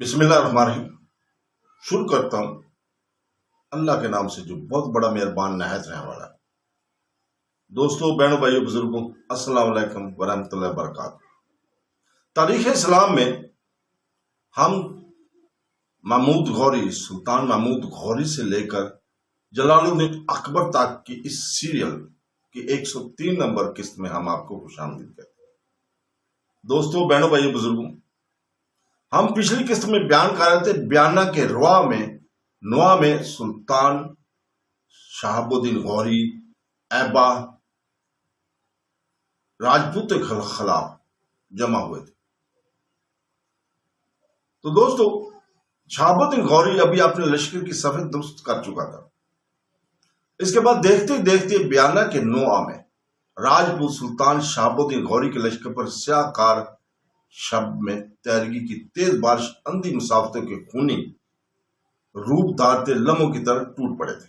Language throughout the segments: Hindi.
बिस्मिल्लाहिर्रहमानिर्रहीम। शुरू करता हूँ अल्लाह के नाम से जो बहुत बड़ा मेहरबान नहायत रहने वाला है। दोस्तों, बहनों, भाइयों, बुजुर्गों, अस्सलाम वालेकुम वरहमतुल्लाहि वबरकातुहू। तारीख इस्लाम में हम महमूद गौरी, सुल्तान महमूद गौरी से लेकर जलालुद्दीन अकबर तक की इस सीरियल की 103 नंबर किस्त में हम आपको खुशामदीद करते हैं। दोस्तों, बहनों, भाइयों, बुजुर्गों, हम पिछली किस्त में बयान कर रहे थे बयाना के नुआ में सुल्तान शहाबुद्दीन गौरी ऐबा राजपूत के खिलाफ जमा हुए थे। तो दोस्तों, शहाबुद्दीन गौरी अभी अपने लश्कर की सफेद दुरुस्त कर चुका था। इसके बाद देखते देखते बयाना के नुआ में राजपूत सुल्तान शहाबुद्दीन गौरी के लश्कर पर स्याहकार शब में तैरगी की तेज बारिश अंधी मुसाफतों के खूनी रूप धारते लम्हों की तरह टूट पड़े थे।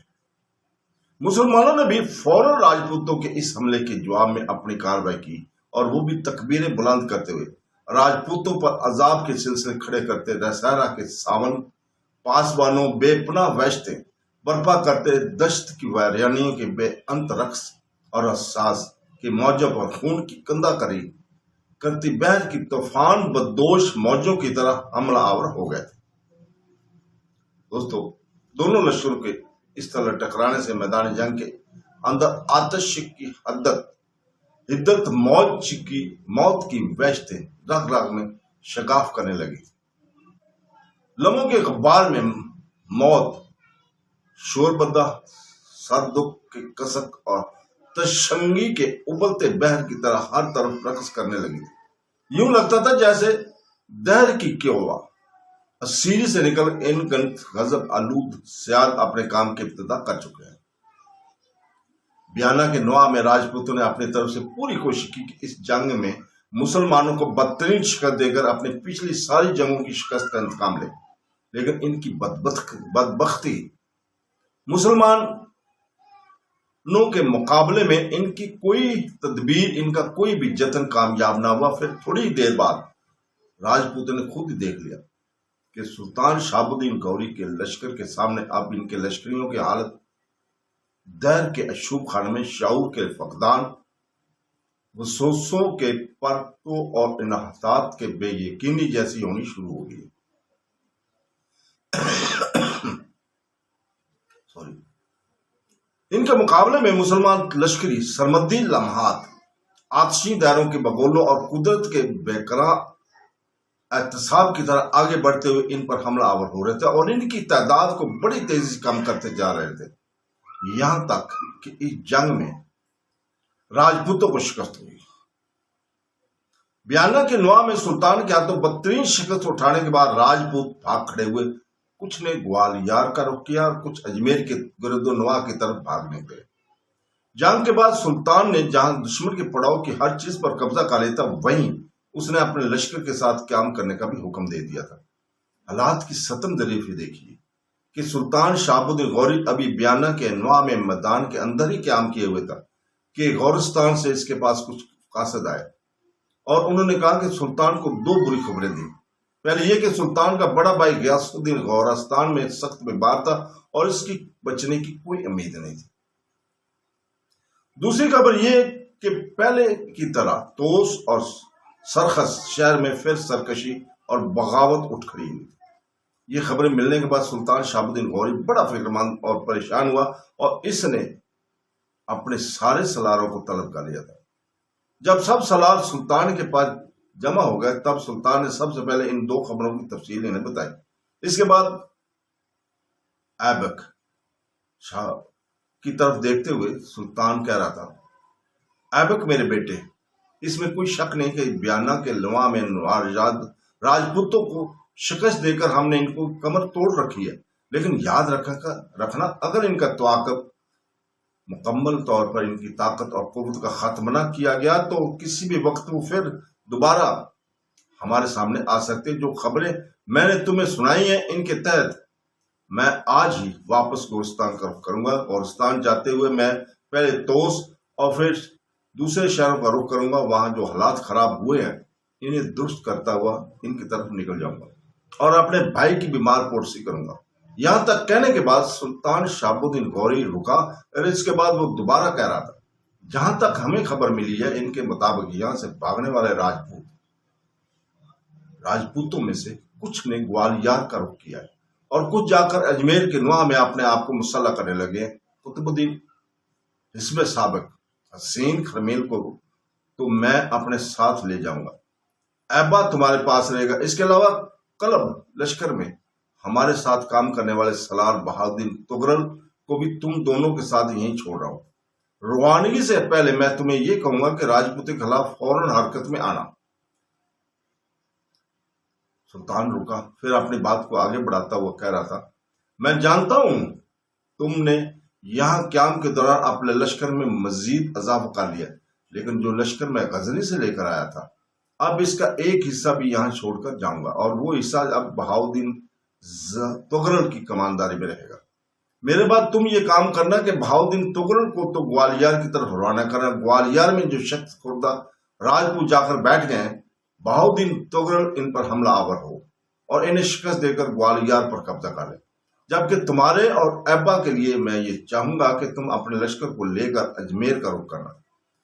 मुसलमानों ने भी फौरन राजपूतों के इस हमले के जवाब में अपनी कार्रवाई की और वो भी तकबीरें बुलंद करते हुए राजपूतों पर अजाब के सिलसिले खड़े करते दशहरा के सावन पासवानों बेपनाह वहशतें बर्पा करते दश्त की वैरियानियों के बेअंत रक्स और अहसास के मौजों पर खून की कंधा करती बहर की तूफान बदोश मौजों की तरह हमला आवर हो गए थे। दोस्तों, दोनों लश्करों के इस तरह टकराने से मैदान जंग के अंदर आतश की हिद्दत मौत की वहशतें रग रग में शगाफ करने लगी। लम्हों के अखबार में मौत, शोरबद्दा, सर दुख के कसक और तशंगी के उबलते बहर की तरह हर तरफ रक्स करने लगी। यूं लगता था जैसे दहर की क्योवा सीरी से निकल इन गजब आलूद सियाल अपने काम की इब्तिदा कर चुके हैं। बयाना के नुआ में राजपूतों ने अपनी तरफ से पूरी कोशिश की कि इस जंग में मुसलमानों को बदतरीन शिकस्त देकर अपनी पिछली सारी जंगों की शिकस्त का इंतकाम ले, लेकिन इनकी बदबख्ती मुसलमानों के मुकाबले में इनकी कोई तदबीर, इनका कोई भी जतन कामयाब ना हुआ। फिर थोड़ी देर बाद राजपूतों ने खुद ही देख लिया कि सुल्तान शहाबुद्दीन गौरी के लश्कर के सामने अब इनके लश्करियों की हालत दहर के अशूब खाने में शाऊर के फकदान, वसोसों के परतों और इन्हसात के बेयकीनी जैसी होनी शुरू हो गई। इनके मुकाबले में मुसलमान लश्करी सरमदी लम्हात, आतशी दायरों के बगोलों और कुदरत के बेकरार एहतसाब की तरह आगे बढ़ते हुए इन पर हमला आवर हो रहे थे और इनकी तादाद को बड़ी तेजी से कम करते जा रहे थे, यहां तक कि इस जंग में राजपूतों को शिकस्त हुई। बयाना के नुआ में सुल्तान के हाथों बदतरीन शिकस्त उठाने के बाद राजपूत भाग खड़े हुए। कुछ ने ग्वालियर का रुख किया और कुछ अजमेर के गिरदोनवा की तरफ भागने गए। जंग के बाद सुल्तान ने जहां दुश्मन के पड़ाव की हर चीज पर कब्जा कर लिया था, वहीं उसने अपने लश्कर के साथ क्याम करने का भी हुक्म दे दिया था। हालात की सतम दरीफी देखिए कि सुल्तान शहाबुद्दीन गौरी अभी बयाना के नुआ में मैदान के अंदर ही क्याम किए हुए था कि गौरस्तान से इसके पास कुछ कासद आए और उन्होंने कहा कि सुल्तान को दो बुरी खबरें दी। पहले यह कि सुल्तान का बड़ा भाई गयासुद्दीन गौरस्तान में सख्त बीमार था और इसकी बचने की कोई उम्मीद नहीं थी। दूसरी खबर यह कि पहले की तरह तोस और सरखस शहर में फिर सरकशी और बगावत उठ खड़ी हुई। ये खबरें मिलने के बाद सुल्तान शहाबुद्दीन गौरी बड़ा फिक्रमंद और परेशान हुआ और इसने अपने सारे सलारों को तलब कर लिया था। जब सब सलार सुल्तान के पास जमा हो गए, तब सुल्तान ने सबसे पहले इन दो खबरों की तफसील इन्हें बताई। इसके बाद ऐबक शाह की तरफ देखते हुए सुल्तान कह रहा था, ऐबक मेरे बेटे, इसमें कोई शक नहीं कि बयाना के नुआ में राजपूतों को शिकस्त देकर हमने इनको कमर तोड़ रखी है, लेकिन याद रखना अगर इनका तवाकब मुकम्मल तौर पर इनकी ताकत और कुव्वत का खात्मा न किया गया तो किसी भी वक्त वो फिर दोबारा हमारे सामने आ सकते। जो खबरें मैंने तुम्हें सुनाई हैं, इनके तहत मैं आज ही वापस गोरस्तान करूंगा। गोरस्तान जाते हुए मैं पहले तोस और फिर दूसरे शहरों का रुख करूंगा। वहां जो हालात खराब हुए हैं इन्हें दुरुस्त करता हुआ इनकी तरफ निकल जाऊंगा। और अपने भाई की बीमार पोरसी करूंगा। यहां तक कहने के बाद सुल्तान शहाबुद्दीन गौरी रुका और इसके बाद वो दोबारा कह रहा था, जहां तक हमें खबर मिली है, इनके मुताबिक यहां से भागने वाले राजपूतों में से कुछ ने ग्वालियर का रुख किया है और कुछ जाकर अजमेर के नुआ में अपने आप को मुसल्ला करने लगे। कुतुबुद्दीन हिस्ब साबिक हसीन खरमेल को तो मैं अपने साथ ले जाऊंगा, ऐबा तुम्हारे पास रहेगा। इसके अलावा कलब लश्कर में हमारे साथ काम करने वाले सलार बहाउद्दीन तुगरल को भी तुम दोनों के साथ यहीं छोड़ रहा हूं। रवानगी से पहले मैं तुम्हें यह कहूंगा कि राजपूत के खिलाफ फौरन हरकत में आना। सुल्तान रुका, फिर अपनी बात को आगे बढ़ाता हुआ कह रहा था, मैं जानता हूं तुमने यहां क्याम के दौरान अपने लश्कर में मजीद इजाफा कर लिया, लेकिन जो लश्कर मैं गजनी से लेकर आया था, अब इसका एक हिस्सा भी यहां छोड़कर जाऊंगा और वो हिस्सा अब बहाउद्दीन तुगरल की कमानदारी में रहेगा। मेरे बाद तुम ये काम करना कि बहाउद्दीन तुगरल को तो ग्वालियर की तरफ रवाना करना। ग्वालियर में जो शख्स खुर्दा राजपूत जाकर बैठ गए, बहाउद्दीन तुगरल इन पर हमला आवर हो और इन्हें शिकस्त देकर ग्वालियर पर कब्जा कर ले। जबकि तुम्हारे और ऐबा के लिए मैं ये चाहूंगा कि तुम अपने लश्कर को लेकर अजमेर का रुख करना।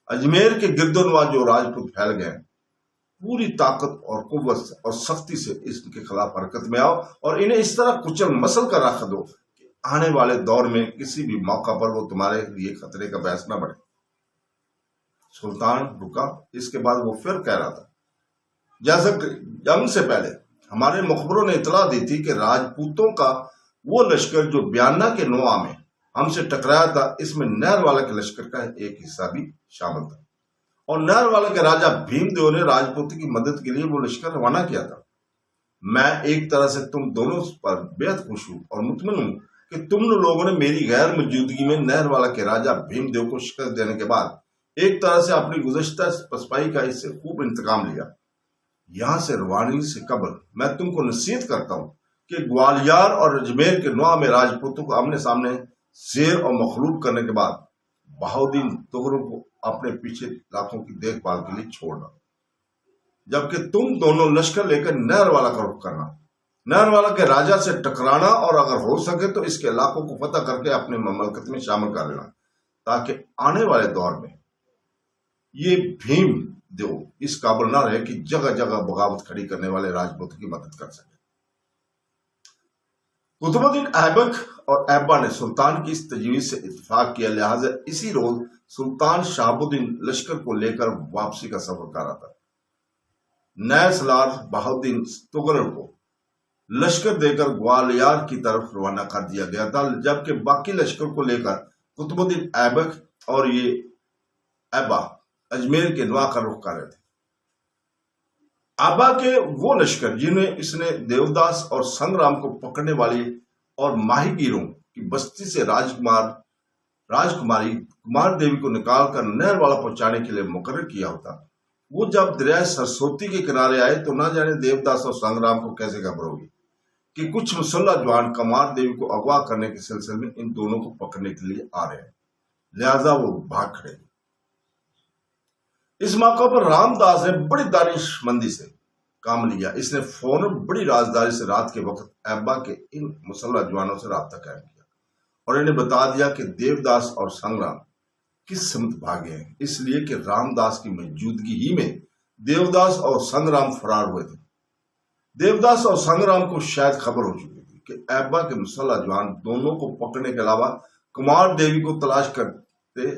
अजमेर के गिरदोनवा जो राजपूत फैल गए, पूरी ताकत और कुव्वत और सख्ती से इसके खिलाफ हरकत में आओ और इन्हें इस तरह कुचल मसल कर रख दो कि आने वाले दौर में किसी भी मौका पर वो तुम्हारे लिए खतरे का बहस न बढ़े। सुल्तान रुका, इसके बाद वो फिर कह रहा था, जैसा जंग से पहले हमारे मुखबरों ने इतला दी थी कि राजपूतों का वो लश्कर जो ब्याना के नुआ में हमसे टकराया था, इसमें नहरवाला के लश्कर का एक हिस्सा भी शामिल था और नहरवाला के राजा भीमदेव ने राजपूत की मदद के लिए वो लश्कर रवाना किया था। मैं एक तरह से तुम दोनों पर बेहद खुश हूं और मुतमिन हूं कि तुम लोगों ने मेरी गैर मौजूदगी में नहरवाला के राजा भीमदेव को शिकस्त देने के बाद एक तरह से अपनी गुज़श्ता पसपाई का इससे खूब इंतकाम लिया। यहां से रवानगी से कबल मैं तुमको नसीहत करता हूं कि ग्वालियर और अजमेर के नुआ में राजपूतों को आमने सामने शेर और मखलूब करने के बाद बहाउद्दीन तुगरल को अपने पीछे इलाकों की देखभाल के लिए छोड़ना, जबकि तुम दोनों लश्कर लेकर नहरवाला का रुख करना, नहरवाला के राजा से टकराना और अगर हो सके तो इसके इलाकों को फतह करके अपने ममलकत में शामिल कर लेना, ताकि आने वाले दौर में ये भीम देव इस काबिल ना रहे कि जगह जगह बगावत खड़ी करने वाले राजपूतों की मदद कर सके। कुतुबुद्दीन ऐबक और ऐबा ने सुल्तान की इस तजवीज से इत्तेफाक किया, लिहाजा इसी रोज सुल्तान शहाबुद्दीन लश्कर को लेकर वापसी का सफर कर रहा था। नए सलार बहाउद्दीन तुगरल को लश्कर देकर ग्वालियर की तरफ रवाना कर दिया गया था, जबकि बाकी लश्कर को लेकर कुतुबुद्दीन ऐबक और ये ऐबा अजमेर के नुआ का रुख कर रहे थे। आबा के वो लश्कर जिन्हें इसने देवदास और संग्राम को पकड़ने वाली और माहीगीरों की बस्ती से राजकुमारी कुमार देवी को निकालकर नहरवाला पहुंचाने के लिए मुकर्रर किया होता, वो जब दरिया सरस्वती के किनारे आए तो ना जाने देवदास और संग्राम को कैसे खबर होगी कि कुछ मुसल्ला जवान कुमार देवी को अगवा करने के सिलसिले में इन दोनों को पकड़ने के लिए आ रहे हैं, लिहाजा वो भाग खड़े। इस मौके पर रामदास ने बड़ी दानिशमंदी से काम लिया। इसने फौरन बड़ी राजदारी से रात के वक्त ऐबा के इन मुसल्ला जवानों से राब्ता कायम किया और इन्हें बता दिया कि देवदास और संग्राम किस समत भागे हैं, इसलिए कि रामदास की मौजूदगी ही में देवदास और संग्राम फरार हुए थे। देवदास और संग्राम को शायद खबर हो चुकी थी कि ऐबा के मुसल्ला जवान दोनों को पकड़ने के अलावा कुमार देवी को तलाश करते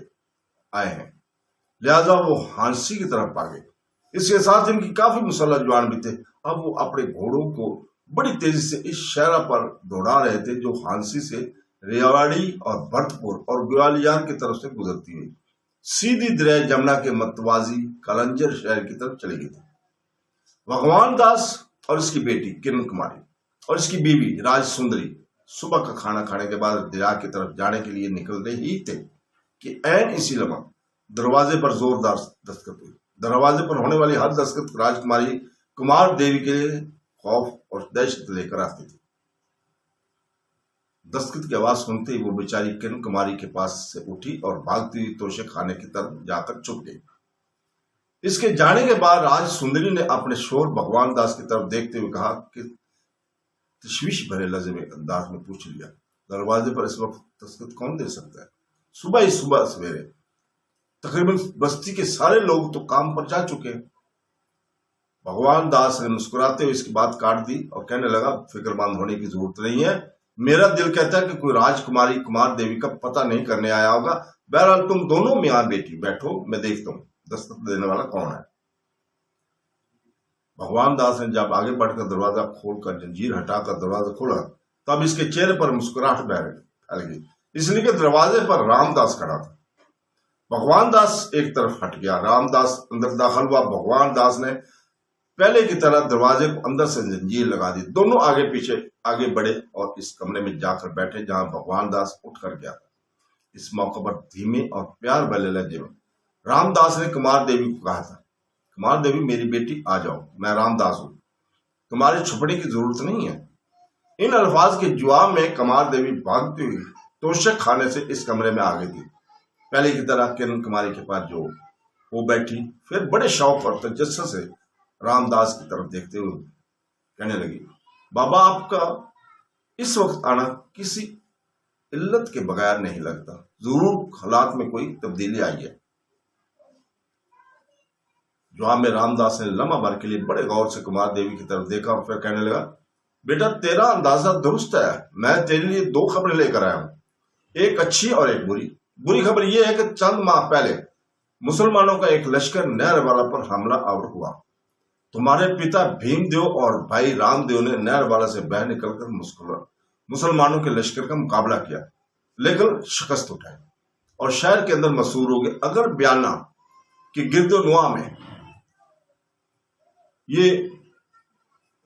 आए हैं, लिहाजा वो हांसी की तरफ भागे। इसके साथ इनकी काफी मुसल्ला जवान भी थे। अब वो अपने घोड़ों को बड़ी तेजी से इस शहरा पर दौड़ा रहे थे जो हांसी से रेवाड़ी और भरतपुर और ग्वालियर की तरफ से गुजरती हुई सीधी दरिया जमुना के मतवाजी कलंजर शहर की तरफ चली गई थी। भगवान दास और इसकी बेटी किरण कुमारी और इसकी बीवी राज सुंदरी सुबह का खाना खाने के बाद दरिया की तरफ जाने के लिए निकल रहे ही थे कि ऐन इसी लम्हा दरवाजे पर जोरदार दस्तक हुई। दरवाजे पर होने वाली हर दस्तक राजकुमारी कुमार देवी के लिए खौफ और दहशत लेकर आती थी। दस्तक की आवाज सुनते ही वो बेचारी किरण कुमारी के पास से उठी और भागती हुई तोशे खाने की तरफ जाकर छुप गई। इसके जाने के बाद राज सुंदरी ने अपने शोर भगवान दास की तरफ देखते हुए कहा कि तशवीश भरे लज़े अंदाज में पूछ लिया, दरवाजे पर इस वक्त दस्तखत कौन दे सकता है? सुबह ही सुबह सवेरे तकरीबन बस्ती के सारे लोग तो काम पर जा चुके हैं। भगवान दास ने मुस्कुराते हुए इसकी बात काट दी और कहने लगा, फिक्रमंद होने की जरूरत नहीं है। मेरा दिल कहता है कि कोई राजकुमारी कुमार देवी का पता नहीं करने आया होगा। बहरहाल तुम दोनों मियां बेटी बैठो, मैं देखता हूं दस्तखत देने वाला कौन है। भगवान दास ने जब आगे बढ़कर दरवाजा खोलकर जंजीर हटाकर दरवाजा खोला, तब इसके चेहरे पर मुस्कुराहट फैल गई, इसलिए कि दरवाजे पर रामदास खड़ा था। भगवान दास एक तरफ हट गया, रामदास अंदर दाखिल हुआ। भगवान दास ने पहले की तरह दरवाजे को अंदर से जंजीर लगा दी। दोनों आगे पीछे आगे बढ़े और इस कमरे में जाकर बैठे जहां भगवान दास उठ कर गया था। इस मौके पर धीमे और प्यार भरे लहजे में रामदास ने कुमार देवी को कहा था, कुमार देवी मेरी बेटी आ जाओ, मैं रामदास हूं, तुम्हारे छुपने की जरूरत नहीं है। इन अल्फाज के जवाब में कुमार देवी भागती हुई तोशक खाने से इस कमरे में आ गई थी। पहले की तरह किरण कुमारी के पास जो वो बैठी, फिर बड़े शौक और तजस्सुस से रामदास की तरफ देखते हुए कहने लगी, बाबा आपका इस वक्त आना किसी इल्लत के बगैर नहीं लगता, जरूर हालात में कोई तब्दीली आई है। जवाब में रामदास ने लम्हा भर के लिए बड़े गौर से कुमार देवी की तरफ देखा और फिर कहने लगा, बेटा तेरा अंदाजा दुरुस्त है, मैं तेरे लिए दो खबरें लेकर आया हूं, एक अच्छी और एक बुरी। बुरी खबर यह है कि चंद माह पहले मुसलमानों का एक लश्कर नहरवाला पर हमला आवर हुआ। तुम्हारे पिता भीमदेव और भाई रामदेव ने नहरवाला से बाहर निकलकर मुसलमानों के लश्कर का मुकाबला किया, लेकिन शिकस्त उठाई और शहर के अंदर मशहूर हो गए। अगर बयाना कि गिरदोनुआ में ये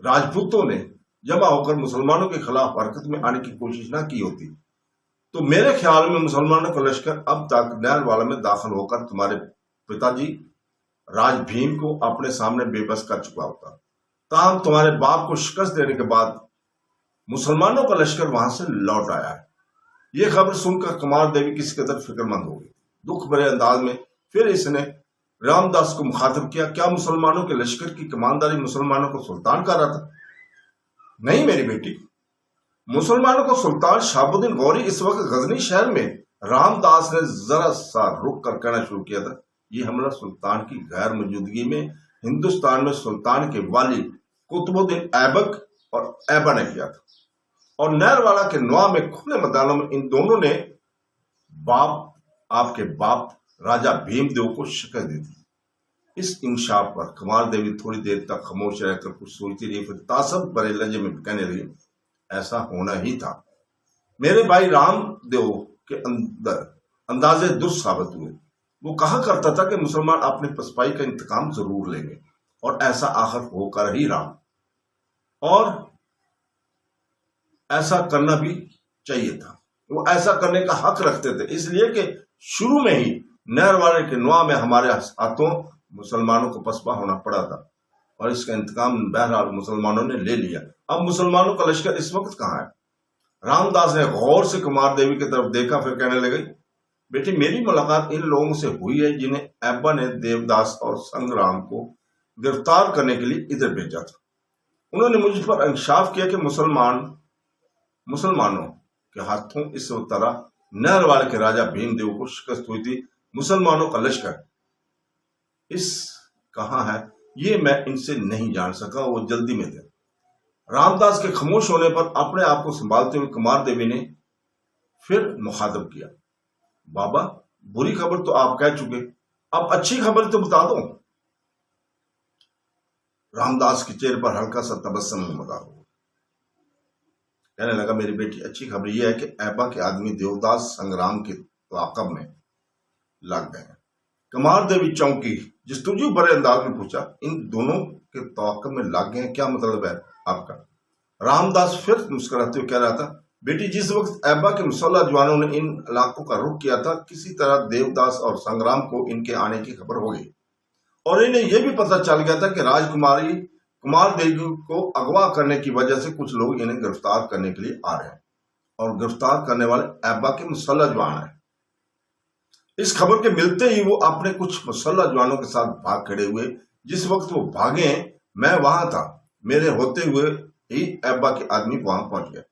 राजपूतों ने जमा होकर मुसलमानों के खिलाफ हरकत में आने की कोशिश ना की होती, तो मेरे ख्याल में मुसलमानों का लश्कर अब तक नहरवाला में दाखिल होकर तुम्हारे पिताजी राज भीम को अपने सामने बेबस कर चुका होता। ताहम तुम्हारे बाप को शिकस्त देने के बाद मुसलमानों का लश्कर वहां से लौट आया है। यह खबर सुनकर कुमार देवी किसी कदर फिक्रमंद हो गई। दुख भरे अंदाज में फिर इसने रामदास को मुखातिब किया, क्या मुसलमानों के लश्कर की कमानदारी मुसलमानों को सुल्तान कर रहा था? नहीं मेरी बेटी, मुसलमानों को सुल्तान शहाबुद्दीन गौरी इस वक्त गजनी शहर में। रामदास ने जरा सा रुक कर कहना शुरू किया था, यह हमला सुल्तान की गैर मौजूदगी में हिंदुस्तान में सुल्तान के वाली कुतुबुद्दीन ऐबक और ऐबा ने किया था, और नहरवाला के नुआ में खुले मैदानों में इन दोनों ने आपके बाप राजा भीमदेव को शिकस्त दी थी। इस इंशाफ पर कुमार देवी थोड़ी देर तक खामोश रहकर कुछ सोचती रही, फिर तासब भरे लहजे में कहने लगी, ऐसा होना ही था। मेरे भाई रामदेव के अंदर अंदाजे दुरुस्त साबित हुए। वो कहा करता था कि मुसलमान अपने पसपाई का इंतकाम जरूर लेंगे, और ऐसा आखिर होकर ही रहा, और ऐसा करना भी चाहिए था। वो ऐसा करने का हक रखते थे, इसलिए कि शुरू में ही नहरवाले के नुआ में हमारे हाथों मुसलमानों को पसपा होना पड़ा था, और इसका इंतकाम बहरहाल मुसलमानों ने ले लिया। अब मुसलमानों का लश्कर इस वक्त कहाँ है? रामदास ने गौर से कुमार देवी की तरफ देखा, फिर कहने लगे, बेटी मेरी मुलाकात इन लोगों से हुई है जिन्हें ऐबा ने देवदास और संग्राम को गिरफ्तार करने के लिए इधर भेजा था। उन्होंने मुझ पर इंसाफ किया कि मुसलमानों के हाथों इस तरह नहरवाले के राजा भीमदेव को शिकस्त हुई थी। मुसलमानों का लश्कर इस कहां है ये मैं इनसे नहीं जान सका, वो जल्दी में थे। रामदास के खामोश होने पर अपने आप को संभालते हुए कुमार देवी ने फिर मुखातब किया, बाबा बुरी खबर तो आप कह चुके, अब अच्छी खबर तो बता दो। रामदास के चेहरे पर हल्का सा तबस्सुम उमड़ा हो, कहने लगा, मेरी बेटी अच्छी खबर यह है कि ऐबा के आदमी देवदास संग्राम के ताक़ब में लग गए। कुमार देवी चौंकी, जस्तुजू भरे अंदाज में पूछा, इन दोनों के ताक़ब में लग गए, क्या मतलब है आपका? रामदास फिर मुस्कुराते हुए कह रहा था, बेटी जिस वक्त ऐबा के मुसल्लह जवानों ने इन इलाकों का रुख किया था, किसी तरह देवदास और संग्राम को इनके आने की खबर हो गई, और इन्हें यह भी पता चल गया था कि राजकुमारी कुमार देवी को अगवा करने की वजह से कुछ लोग इन्हें गिरफ्तार करने के लिए आ रहे हैं, और गिरफ्तार करने वाले ऐबा के मुसल्लह जवान हैं। इस खबर के मिलते ही वो अपने कुछ मुसल्लह जवानों के साथ भाग खड़े हुए। जिस वक्त वो भागे मैं वहां था, मेरे होते हुए ही अब्बा के आदमी वहां पहुंच गए।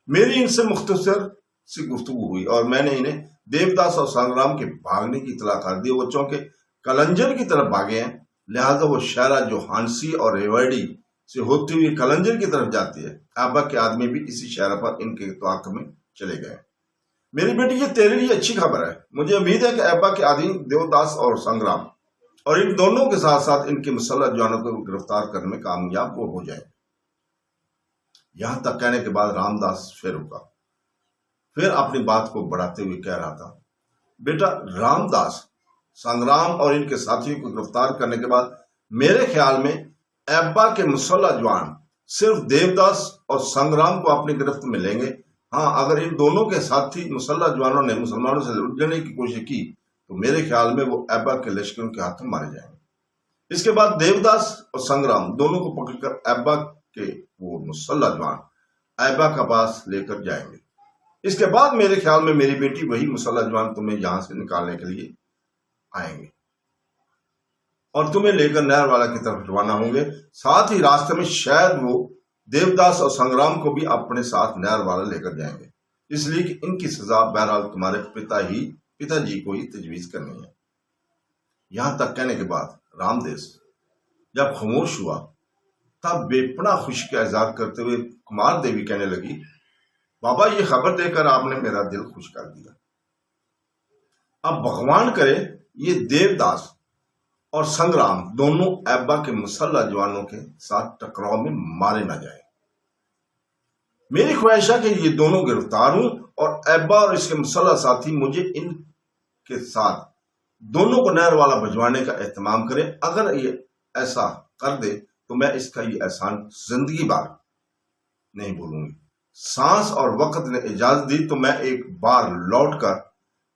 मेरी इनसे मुख्तसर सी गुफ्तगू हुई और मैंने इन्हें देवदास और संग्राम के भागने की इतला कर दी। वो चौंके कलंजर की तरफ भागे हैं, लिहाजा वो शहरा जो हांसी और रेवाड़ी से होती हुई कलंजर की तरफ जाती है। अब्बा के आदमी भी इसी शहर पर इनके तवाक में चले गए। मेरी बेटी, ये तेरे लिए अच्छी खबर है। मुझे उम्मीद है कि अब्बा के आदमी देवदास और संग्राम और इन दोनों के साथ साथ इनके मुसल्लह जवानों को गिरफ्तार करने में कामयाब वो हो जाए। यहां तक कहने के बाद रामदास फिर रुका, फिर अपनी बात को बढ़ाते हुए कह रहा था, बेटा रामदास, संग्राम और इनके साथियों को गिरफ्तार करने के बाद मेरे ख्याल में अब्बा के मुसल्लह जवान सिर्फ देवदास और संग्राम को अपनी गिरफ्त में लेंगे। हाँ, अगर इन दोनों के साथी मुसल्लह जवानों ने मुसलमानों से लुट लेने की कोशिश की तो मेरे ख्याल में वो अब्बा के लश्करों के हाथों मारे जाएंगे। इसके बाद देवदास और संग्राम दोनों को पकड़कर अब्बा के वो मुसल्लह जवान अब्बा का पास लेकर जाएंगे। इसके बाद मेरे ख्याल में मेरी बेटी, वही मुसल्लह जवान तुम्हें यहां से निकालने के लिए आएंगे और तुम्हें लेकर नहरवाला की तरफ रवाना होंगे। साथ ही रास्ते में शायद वो देवदास और संग्राम को भी अपने साथ नहरवाला लेकर जाएंगे, इसलिए कि इनकी सजा बहरहाल तुम्हारे पिताजी को ही तजवीज करनी है। यहां तक कहने के बाद रामदेस जब खामोश हुआ तब बेपना खुशी का इजहार करते हुए कुमार देवी कहने लगी, बाबा ये खबर देकर आपने मेरा दिल खुश कर दिया। अब भगवान करे ये देवदास और संग्राम दोनों अब्बा के मुसल्लह जवानों के साथ टकराव में मारे ना जाए। मेरी ख्वाहिश है कि ये दोनों गिरफ्तार हूं और अब्बा और इसके मुसल्लह साथी मुझे इनके साथ दोनों को नहरवाला भिजवाने का एहतमाम करें। अगर ये ऐसा कर दे तो मैं इसका ये एहसान जिंदगी भर नहीं भूलूंगी। सांस और वक्त ने इजाजत दी तो मैं एक बार लौटकर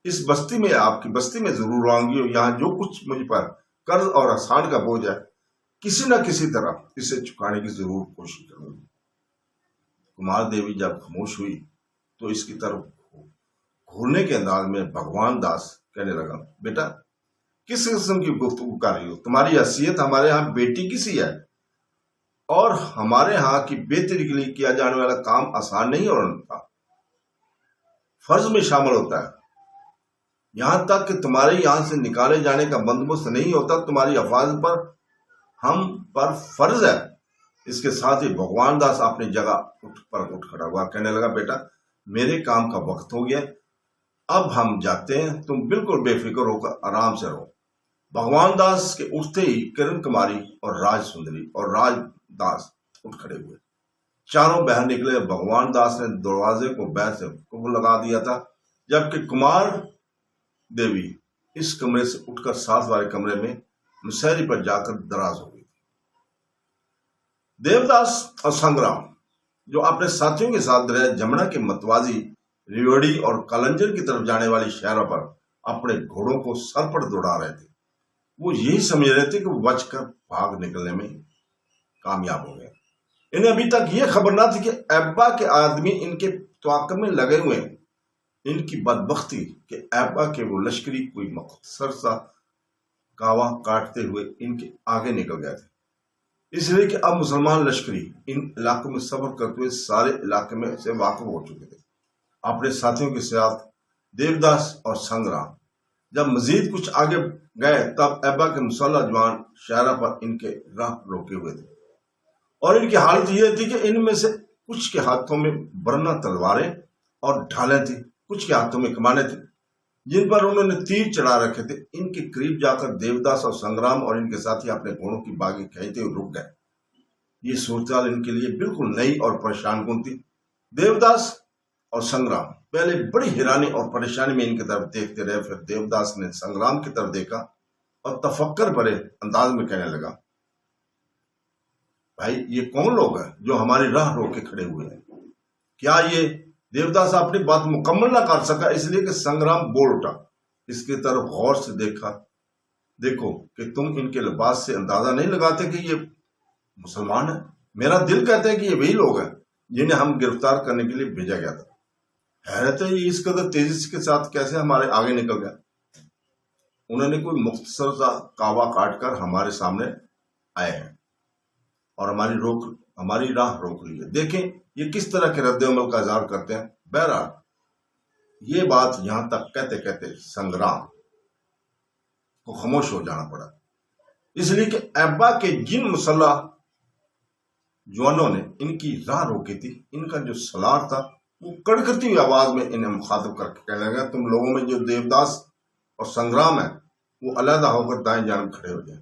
इस बस्ती में, आपकी बस्ती में जरूर आऊंगी और यहाँ जो कुछ मुझ पर कर्ज और आसान का बोझ है, किसी न किसी तरह इसे चुकाने की जरूर कोशिश करूंगी। कुमार देवी जब खामोश हुई तो इसकी तरफ घूरने के अंदाज में भगवान दास कहने लगा, बेटा किस किस्म की गुफ्तगू कर रही हो? तुम्हारी हैसियत हमारे यहाँ बेटी की सी है और हमारे यहाँ की बेहतरी के लिए किया जाने वाला काम आसान नहीं और उनका फर्ज में शामिल होता है। यहां तक कि तुम्हारे यहां से निकाले जाने का बंदोबस्त नहीं होता, तुम्हारी हिफाजत पर हम पर फर्ज है। इसके साथ ही भगवान दास अपनी जगह उठ खड़ा हुआ, कहने लगा, बेटा मेरे काम का वक्त हो गया, अब हम जाते हैं, तुम बिल्कुल बेफिक्र होकर आराम से रहो। भगवान दास के उठते ही किरण कुमारी और राज सुंदरी और राजदास उठ खड़े हुए। चारों बहन निकले। भगवान दास ने दरवाजे को बैर से कुबल लगा दिया था, जबकि कुमार देवी इस कमरे से उठकर साथ वाले कमरे में मुसहरी पर जाकर दराज हो गई। देवदास और संग्राम जो अपने साथियों के साथ दरिया जमुना के मतवाजी रेवाड़ी और कलंजर की तरफ जाने वाली शहरों पर अपने घोड़ों को सर पर दौड़ा रहे थे, वो यही समझ रहे थे कि वो बचकर भाग निकलने में कामयाब हो गए। इन्हें अभी तक ये खबर ना थी कि अब्बा के आदमी इनके त्वाक़ में लगे हुए हैं। इनकी बदबख्ती कि अब्बा के वो लश्करी कोई मख्तसर सा कावा काटते हुए इनके आगे निकल गए थे, इसलिए कि अब मुसलमान लश्करी इन इलाकों में सफर करते हुए सारे इलाके में से वाकिफ हो चुके थे। अपने साथियों के साथ देवदास और संग्राम जब मजीद कुछ आगे गए तब अब्बा के मुसल्लह जवान शहरा पर इनके राह रोके हुए थे और इनकी हालत यह थी कि इनमें से कुछ के हाथों में बरना तलवारें और ढालें थी, कुछ के हाथों में कमाने थे जिन पर उन्होंने तीर चढ़ा रखे थे। इनके करीब जाकर देवदास और संग्राम और इनके साथी अपने घोड़ों की बागी खींचते हुए रुक गए। ये सूरत इनके लिए बिल्कुल नई और परेशान कुन थी। देवदास और संग्राम पहले बड़ी हैरानी और परेशानी में इनकी तरफ देखते रहे। फिर देवदास ने संग्राम की तरफ देखा और तफक्कर भरे अंदाज में कहने लगा, भाई ये कौन लोग हैं जो हमारी राह रोके खड़े हुए हैं? क्या ये देवदास अपनी बात मुकम्मल ना कर सका, इसलिए कि संग्राम बोल उठा। इसकी तरफ गौर से देखो कि तुम इनके लिबास से अंदाजा नहीं लगाते कि ये मुसलमान है। मेरा दिल कहता है कि ये वही लोग हैं जिन्हें हम गिरफ्तार करने के लिए भेजा गया था। हैरत है ये इस कदर तेजी के साथ कैसे हमारे आगे निकल गया। उन्होंने कोई मुख्तसर सा कावा काट कर हमारे सामने आए हैं और हमारी रोक हमारी राह रोक ली है। देखें ये किस तरह के रद्द-ए-अमल का इज़हार करते हैं। बहरहाल ये बात यहां तक कहते कहते संग्राम को खामोश हो जाना पड़ा, इसलिए कि एब्बा के जिन मुसल्लह जवानों ने इनकी राह रोकी थी, इनका जो सलार था वो कड़कती हुई आवाज में इन्हें मुखातिब करके कहने लगा, तुम लोगों में जो देवदास और संग्राम है वो अलहदा होकर दाएं जानिब खड़े हो जाए।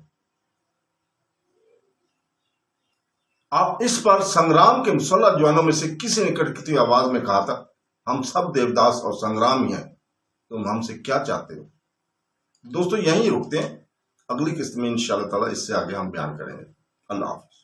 आप इस पर संग्राम के मुसल्लह जवानों में से किसी ने कड़कती हुई आवाज में कहा था, हम सब देवदास और संग्राम ही हैं, तुम हमसे क्या चाहते हो। दोस्तों यहीं रुकते हैं, अगली किस्त में इंशाअल्लाह ताला इससे आगे हम बयान करेंगे। अल्लाह हाफ़िज़।